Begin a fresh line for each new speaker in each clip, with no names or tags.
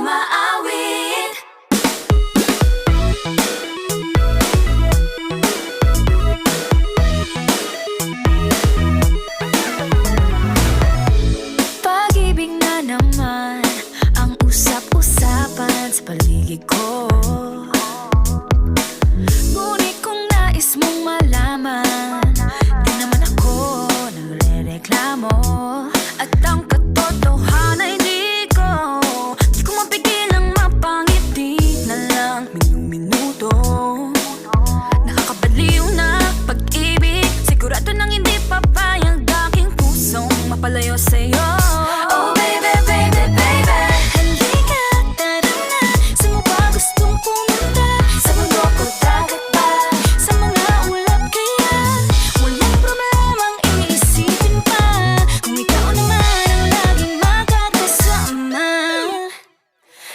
umaawit. Pag-ibig na naman ang usap-usapan sa paligid ko. Ngunit kung nais mong malaman, di naman ako nagre-reklamo. At ang katotohanan di ko mapigilang mapangiti na lang minu-minuto. Nakakabaliw na pag-ibig, sigurado nang hindi papayag aking pusong mapalayo sa'yo. Oh baby, baby, baby, halika, tara na. Saan mo ba gustong pumunta? Sa mundo ko, dagat ba? Sa mga ulap kaya? Walang problemang iisipin pa, kung ikaw naman ang laging makakasama.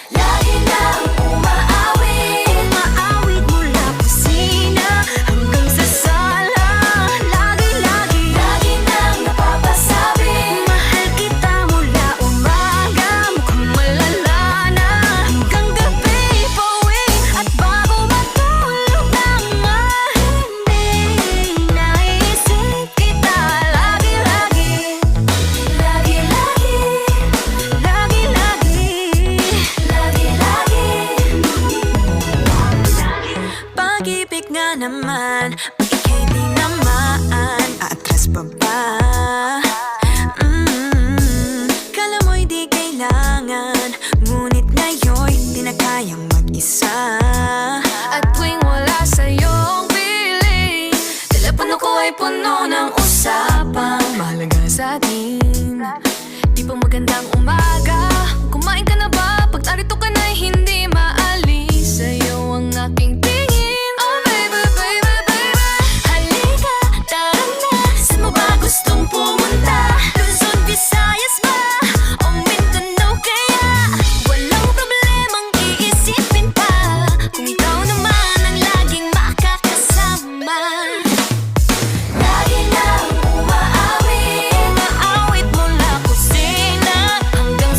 Lagi lang umaawit, umaawit mula kusina hanggang sa sala. Lagi nang napapasabi, mahal kita mula umaga, mukhang malala na hanggang gabi. Pauwi at bago matulog nang hindi naisip kita. Pag-ibig nga naman, pag ika'y di naman aatras pa ba? Kala mo'y di kailangan, ngunit ngayon'y di na kayang mag-isa. At tuwing wala sa'yong piling, telepono ko ay puno ng usapang mahalaga sa'tin. Di pa magandang umaga, kumain ka na ba? Pag narito ka na'y hindi maalis sa'yo ang aking tingin. Oh baby, baby, baby, halika, tara na. Saan mo ba gustong pumunta? Luzon, Visayas ba? O Mindanao kaya? Walang problemang iisipin pa, kung ikaw naman ang laging makakasama. Lagi nang umaawit, umaawit mula kusina hanggang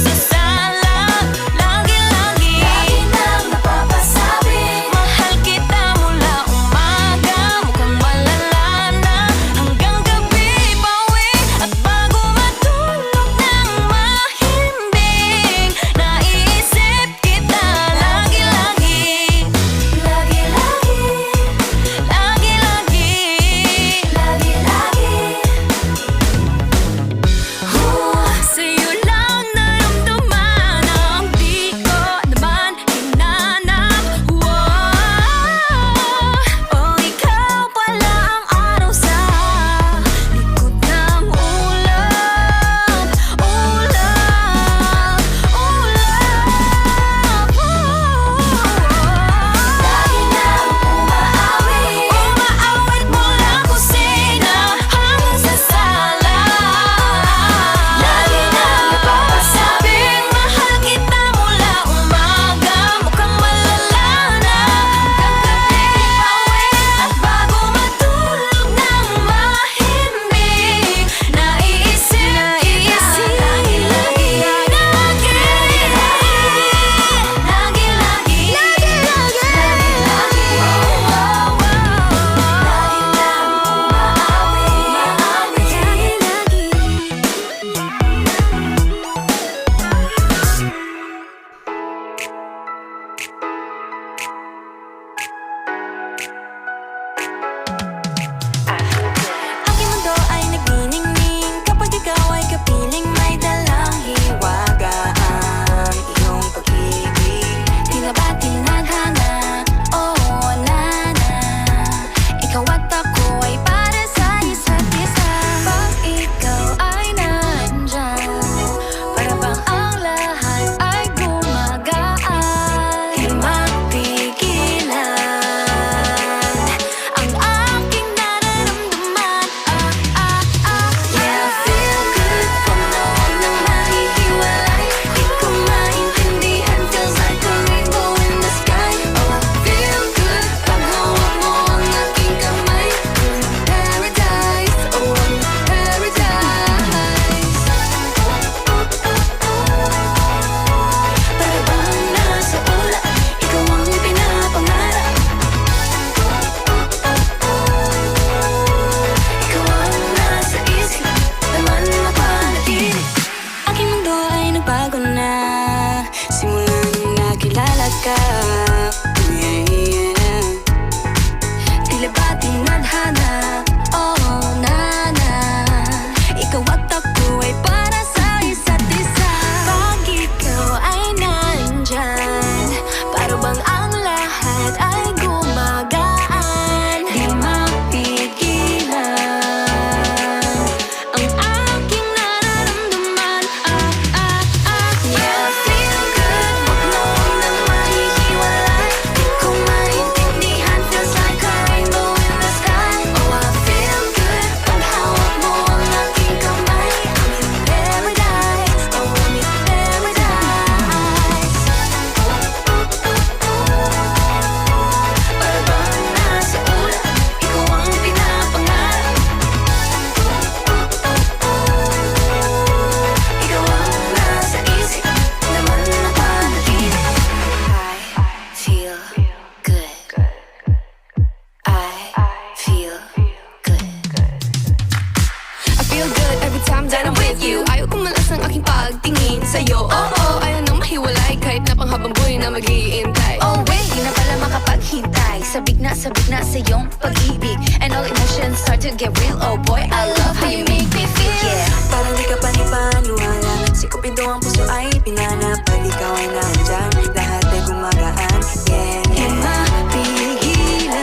sa'yo. Oo, ayaw nang mahiwalay kahit na panghabang buhay na mag-iintay.
Oh wait, di na pala makapaghintay. Sabik na sa iyong pag-ibig. And all emotions start to get real. Oh boy, I love how you make me feel. Yeah.
Parang di ka panipaniwala. Si Cupido ang puso ay pinanap. Pag ikaw ay nandyan, lahat ay gumagaan. Yeah,
Di
yeah.
mapigilan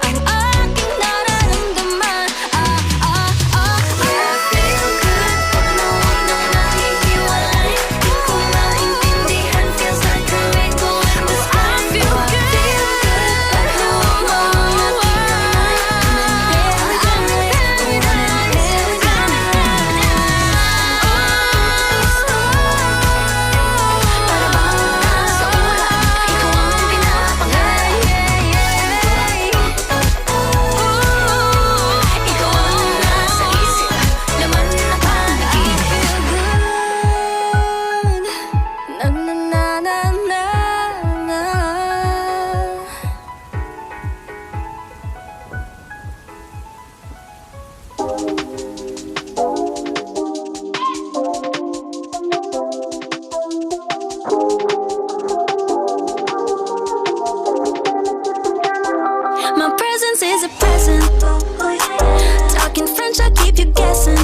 ang aking nararamdaman.
Yeah, feel good pag nawag nang nahihiwalay. Di ko maintindihan, feels like a echo in the sky.
I feel good.
Pag hawak mo ang aking kamay. Para bang nasa ulan, ikaw ang pinapangay. Ikaw ang nasa isip, laman ng pag-ibig.
Na na na na na na. My presence is a present. Talking French, I keep you guessing.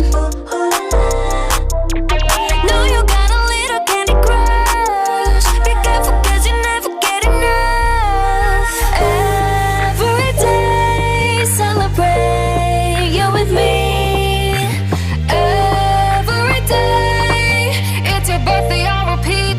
Know you got a little candy crush. Be careful 'cause you never get enough. Every day, celebrate you with me. Every day, it's your birthday, I'll repeat,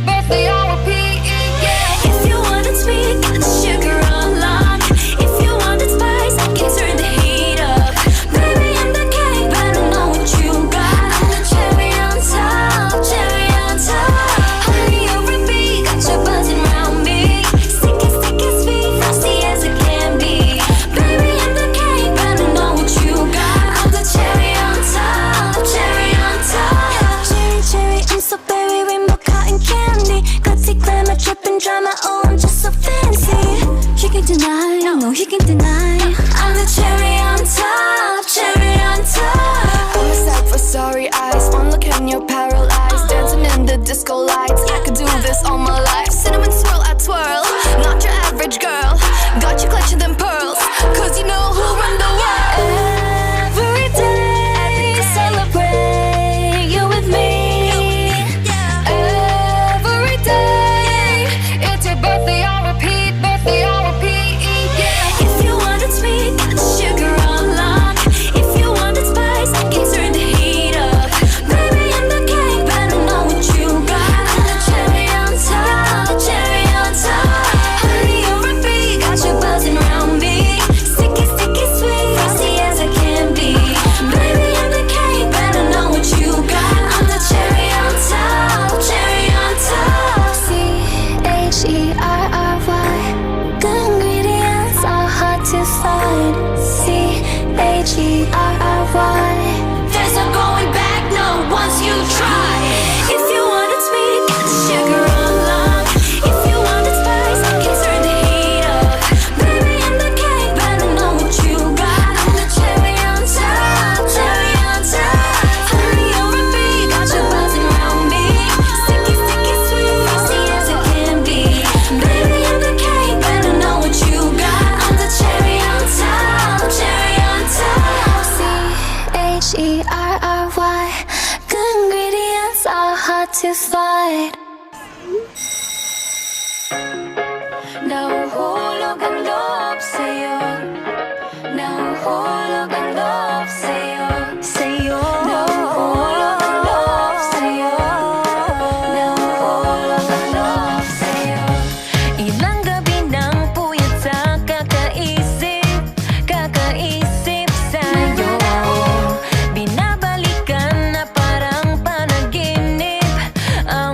yeah. If you wanted sweet, got the sugar on lock. If you wanted spice, I can turn the heat up. Baby, I'm the cake, but I know what you got. I'm the cherry on top, cherry on top. Honey, over beat, got you buzzing around me. Sticky, sticky, sweet, frosty as it can be. Baby, I'm the cake, but I know what you got. I'm the cherry on top, cherry on top. Cherry, cherry, I'm so berry, rainbow cotton candy. Gutsy, glamour, dripping drama, oh, I'm just so fancy. You can deny, no, you can deny. I'm the cherry on top, cherry on top.
I'm a sight for sorry eyes. One look and you're paralyzed. Dancing in the disco lights. I could do this all my life. Cinnamon swirl, I twirl. Not your average girl. Got you clutching them pearls. 'Cause you know who run the world.
Every day, celebrate you with me. Every day,
It's your birthday, I'll repeat, yeah.
if you wanted sweet, got the sugar on lock. If you wanted spice, I can turn the heat up. Baby, I'm the cake, but I know what you got. I'm the cherry on top, cherry on top. Honey, over beat, got you buzzing around me. Sticky, sticky, sweet, frosty as I can be. Baby, I'm the cake, but I know what you got. I'm the cherry on top, cherry on top. CHERRY, good ingredients are hard to find. CHERRY, there's no going back, no, once you try. If you wanted sweet, got the sugar on lock. If you wanted spice, I can turn the heat up. Baby, I'm the cake, but I know what you got. I'm the cherry on top, cherry on top. Honey, over beat, got you buzzing around me. Sticky, sticky, sweet, frosty as it can be. Baby, I'm the cake, but I know what you got. I'm the cherry on top, cherry on top. CHERRY, good ingredients are hard to find. Nahuhulog ang loob sa'yo. Nahuhulog ang loob sa'yo. Nahuhulog ang loob sa'yo. Nahuhulog ang loob sa'yo. Ilang gabi nang puyat sa kakaisip sa'yo. Binabalikan na parang panaginip ang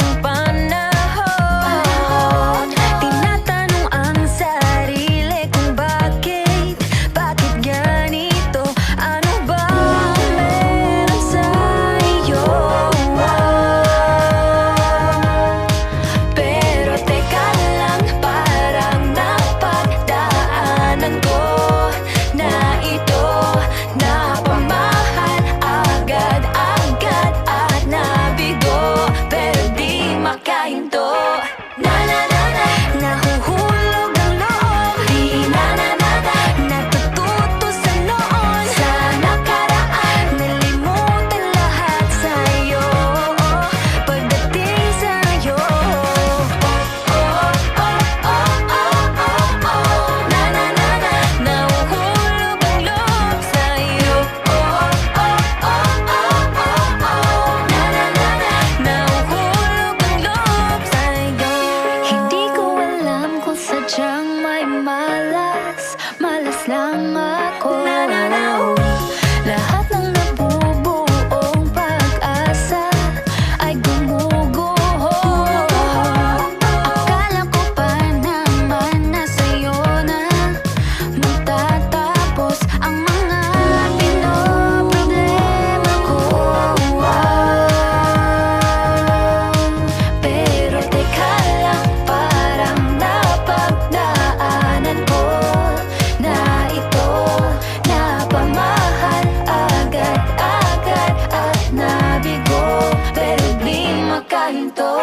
pahinto.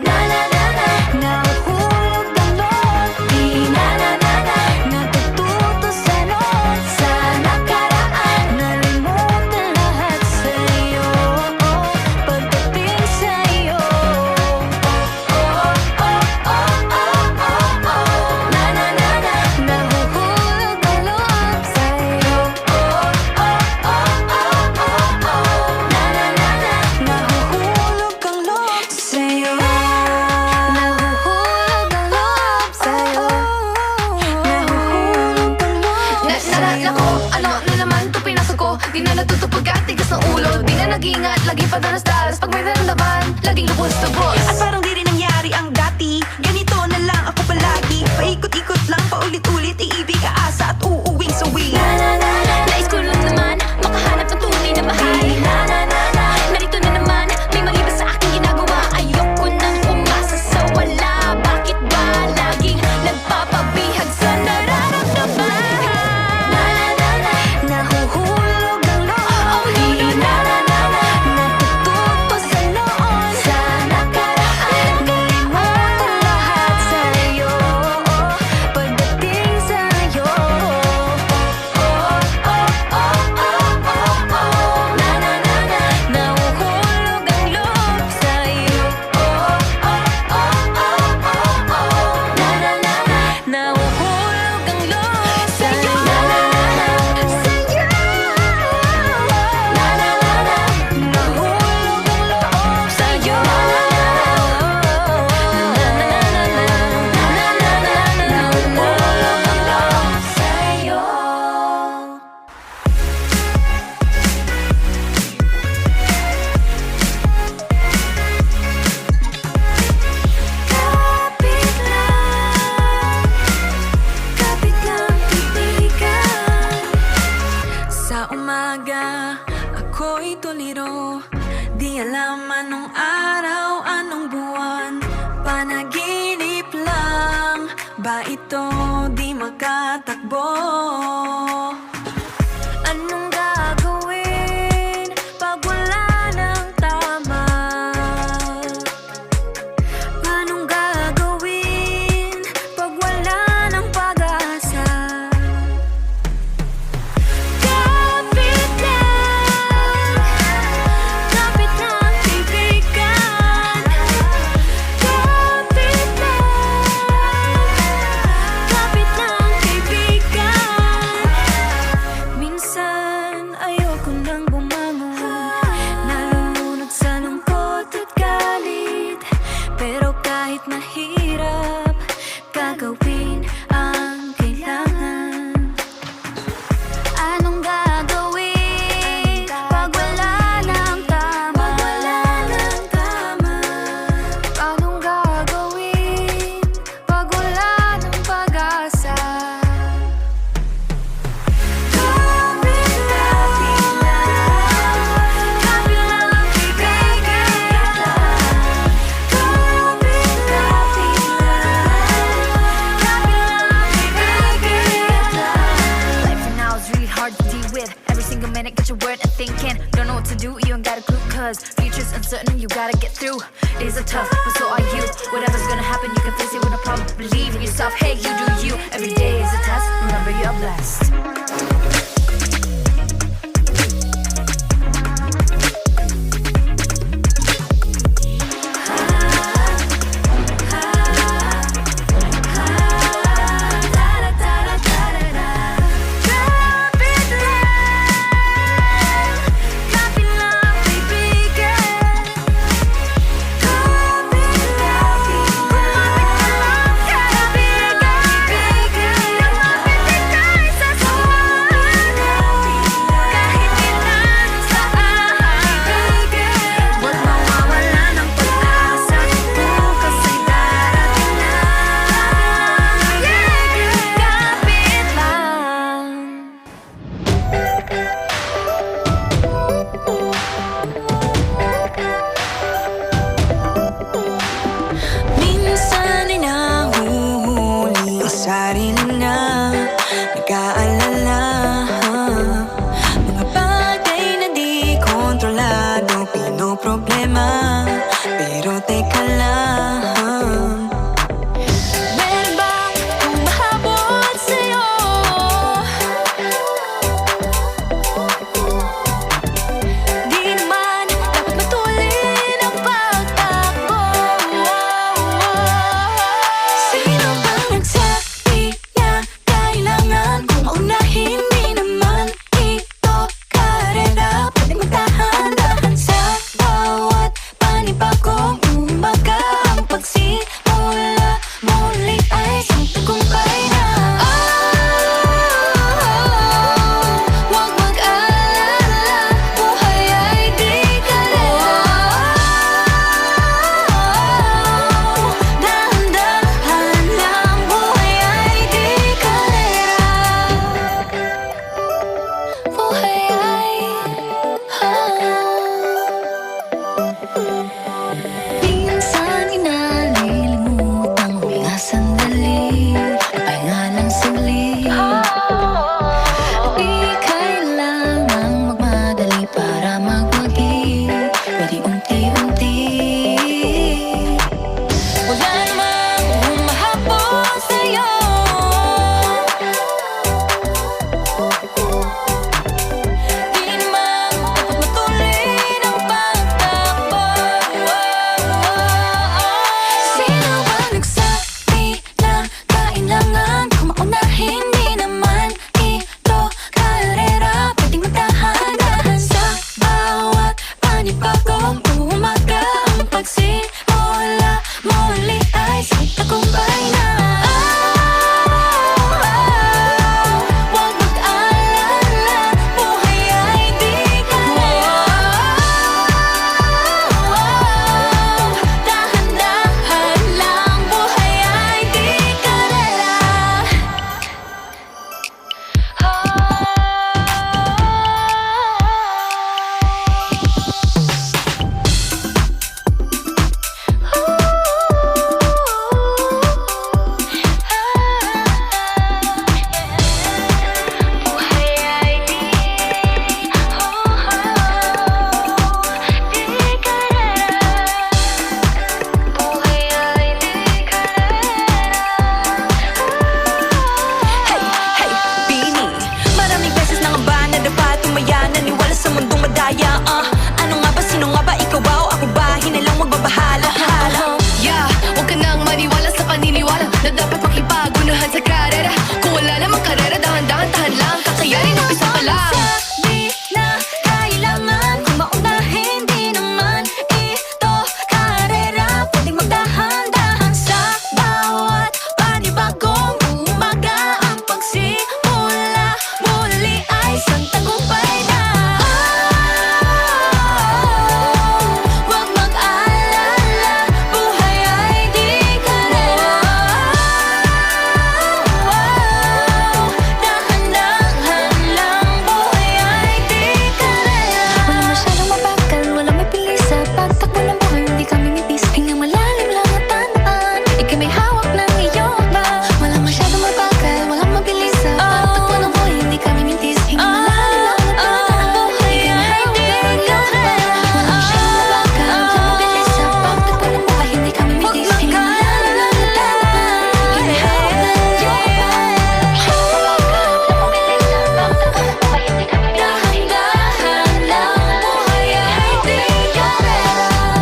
Na na na na, nahuhulog ang loob. Di na na na na, natututo sa noon. Sa nakaraan, nalimutan lahat sa'yo. Pagdating sa'yo, na na na na, nahuhulog ang loob sa'yo. Na na na na, nahuhulog ang loob sa'yo. Nahuhulog ang loob sa'yo. Nahuhulog ang loob sa'yo. Nako, ano na naman ito pinasok ko. Di na natutupag at tigas ng ulo. Di na nag-iingat, laging padalas-dalas. Pag may naramdaman, laging lubos-lubos.
At parang di rin nangyari ang dati. Ganito na lang ako palagi. Paikot-ikot lang, paulit-ulit. Iibig, aasa at uuwing sawi.
Na na na na, nais ko lang naman makahanap ng tunay na mahal. Na na na na, narito na naman, may mali ba sa aking ginagawa? Ayoko nang umasa sa wala. Bakit ba laging nagpapabihag sa nararamdaman? Na na na na, nahuhulog ang loob. Di na na na na, natututo sa noon. Sa nakaraan, nalimutan lahat sa'yo. Pagdating sa'yo, na na na na, nahuhulog ang loob sa'yo. Na na na na, nahuhulog ang loob sa'yo. Na na na na, sa'yo. Na na na na, nahuhulog ang loob sa'yo. Na na na na, nahuhulog ang loob sa'yo. Kapit lang, kaibigan.
Sa umaga, ako'y tuliro. Di alam anong araw, anong buwan. Panaginip lang ba ito, di makatakbo?
Anong gagawin pag wala ng tama? Anong gagawin pag wala ng pag-asa? Kapit lang, kaibigan. Kapit lang, kaibigan. Minsan ayoko nang bumangon, nalulunod sa lungkot at galit. Pero kahit mahirap, gagawin ang kailangan. Anong gagawin pag wala ng tama? Anong gagawin pag wala ng pag-asa? Kapit lang, kaibigan. Kapit lang, life for now is really hard to deal with. Every single minute, got your word and thinking. Don't know what to do, you ain't got a clue. Cause future's uncertain, you gotta get through. Days are tough, but so are you. Whatever's gonna happen, you can face it with no problem. Believe in yourself, hey, you do you. Every day is a test, remember you're blessed. Kapit lang, kaibigan. Kapit lang, lumapit ka sa
problema Pero teka lang,
Meron bang humahabol sa'yo? Di naman dapat matulin ang pagtakbo. Sino bang nagsabi na kailangan kong maunahin? Di naman ito karera, pwedeng magdahan-dahan sa bawat panibagong umaga. Ang pagsimula muli ay isang tagumpay na. Huwag mag-alala, buhay ay di karera. Dahan-dahan lang, buhay ay di karera. Buhay ay minsan inalilimutang huminga sandali, pahinga lang saglit. Di kailangang magmadali para magwagi, pwede unti-unti. Wala namang humahabol sa'yo. Di naman dapat matulin ang pagtakbo. Sino bang nagsabi na kailangan kong maunahin? Di naman ito karera, pwedeng magdahan-dahan sa bawat panibagong umaga. Ang pagsimula muli ay isang tagumpay na. Huwag mag-alala, buhay ay di karera. Dahan-dahan lang, buhay ay di karera. Buhay ay di karera. Buhay ay di karera. Hey, Bini, maraming beses na nga ba nadapa, tumaya, naniwala sa mundong madaya. Ano nga ba, sino nga ba, ikaw ba o ako ba? Hinalang magbabahala.
Yeah, huwag ka nang maniwala sa paniniwala na dapat makipagunahan sa karera. Kung wala namang karera, dahan-dahan, tahan lang, kakayanin umpisa pa lang.
Sabi na kailangan kong maunahin, di naman ito karera, pwedeng magdahan-dahan sa bawat panibagong umaga. Ang pagsimula muli ay isang tagumpay na. Huwag mag-alala, buhay ay di karera. Dahan-dahan lang, buhay ay di karera. Wala masyadong mabagal, wala may pilis sa pagtakbo ng buhay, hindi kami nipis. Hingang malalim lang at tandaan, ika'y may hawak ng iyong ba. Wala masyadong mabagal, walang mabilis sa pagtakbo ng buhay, hindi kami mintis. Hingang malalim lang at tandaan, ika'y may hawak ng iyong ba. Wala masyadong mabagal, walang mabilis sa pagtakbo ng buhay, hindi kami mintis. Hingang malalim lang at tandaan, ika'y may hawak ng iyong ba. Dahan-dahan lang, buhay ay di karera.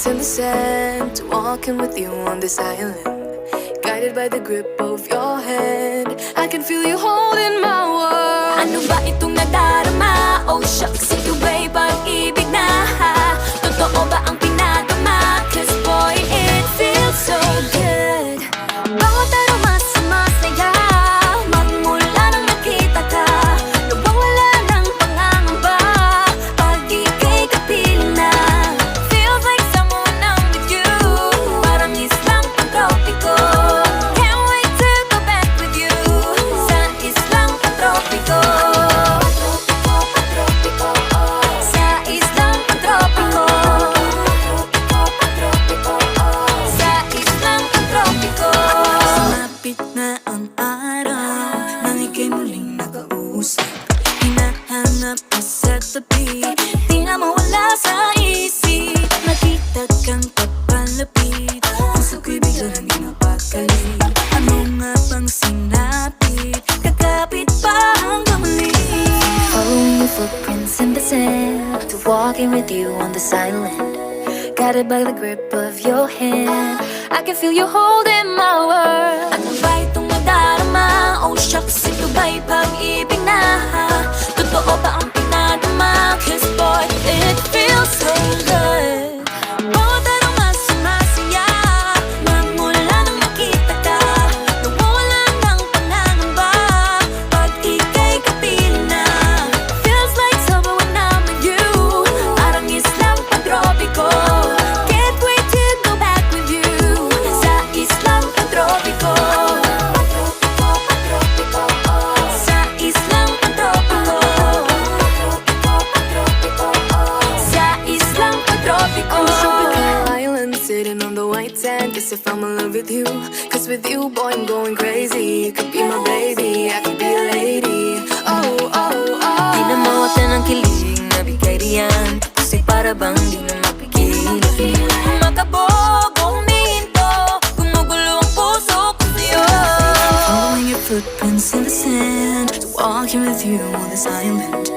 footprints in the sand, to walking with you on this island. Guided by the grip of your hand, I can feel you holding my world.
Ano ba itong nadarama? Oh shucks, ito ba'y pag-ibig na? Totoo ba ang pinadama? Cause boy, it feels so good. Bawat aroma sumasaya, magmula nang nakita ka. Nawawala ng pangangamba, pag ika'y kapiling na. Feels like someone I'm with you, parang islang pantropiko. Can't wait to go back with you, sa islang pantropiko. Sa islang pantropiko. Sa islang pantropiko.
Sumapit na ang araw nang ika'y muling nakausap. Hinahanap ka sa tabi, di na mawala sa isip. Nakita kang papalapit, puso ko'y bigla nang di mapakali. Ano nga bang sinapit, kakapit pa hanggang muli.
Following your footprints in the sand, to walking with you on this island. Guided by the grip of your hand, I can feel you holding my world. Ano ba itong nadarama? Oh shucks, ito ba'y pag-ibig na? Totoo ba ang pinadama? Cause boy, it feels so good. Bawat aroma sumasaya, magmula nang nakita ka. Nawawala ng pangangamba, pag ika'y kapiling na. Feels like summer when I'm with you, parang islang pantropiko. Can't wait to go back with you, sa islang pantropiko. Sa islang pantropiko. Sa islang pantropiko.
On the tropical island, sitting on the white sand. Guess if I'm in love with you, cause with you, boy, I'm going crazy. You could be my baby, I could be a lady. Oh, oh, oh.
Di na mawatan ang kilig na bigay riyan, kasi para bang di na mapigil.
Makabog, huminto, gumugulo ang puso ko sa'yo.
Following your footprints in the sand, to walking with you on this island.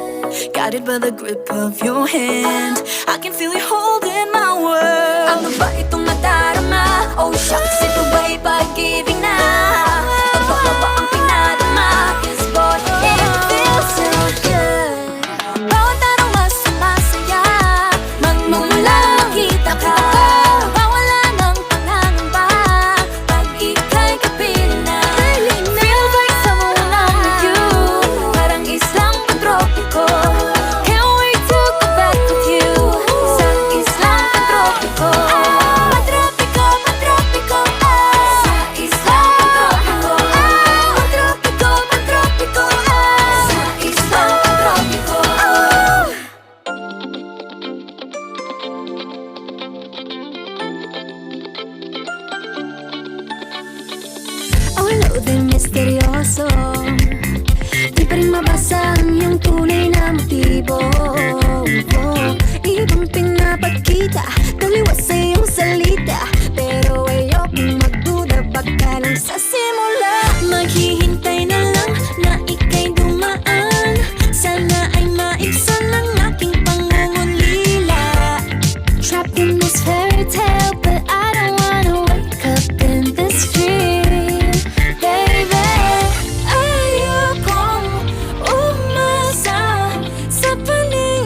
Guided by the grip of your hand, I can feel you holding my world.
Ano ba itong nadarama? Oh shucks, ito ba'y pag-ibig na? Totoo ba ang pinadama? Cause boy, it feels so good. Bawat aroma sumasaya, magmumula nakita ka. Nawawala ng pangangamba, pag ika'y kapiling na. Feels like summer when I'm with you, parang islang pantropiko. Can't wait to go back with you, sa islang pantropiko. Pantropiko, pantropiko, sa islang pantropiko. Pantropiko, pantropiko, sa islang pantropiko.
Ang loading misteryoso, di pa rin mabasa ang iyong tunay na motibo. Ibang pinapakita, taliwas sa iyong salita, pero ayokong magduda, baka lang sa simula. Maghihintay na lang na ika'y dumaan, sana ay maibsan ang aking pangungulila. Trapped in this fairy tale, but I don't wanna wake up in this dream, baby. Ayokong umasa sa paningin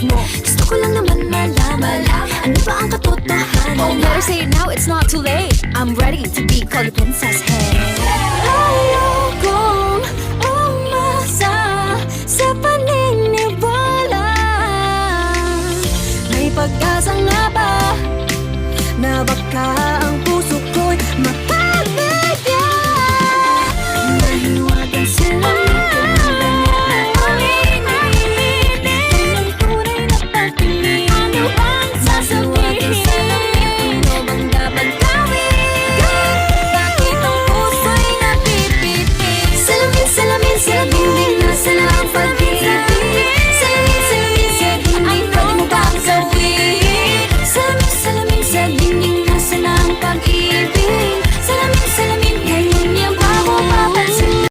mo?
Gusto ko lang naman malaman ano ba ang katotohanan.
Oh, better say it now, it's not too late. I'm ready to be called a princess, hey.
Ayokong umasa sa paniniwala. May pag-asa nga ba na baka ang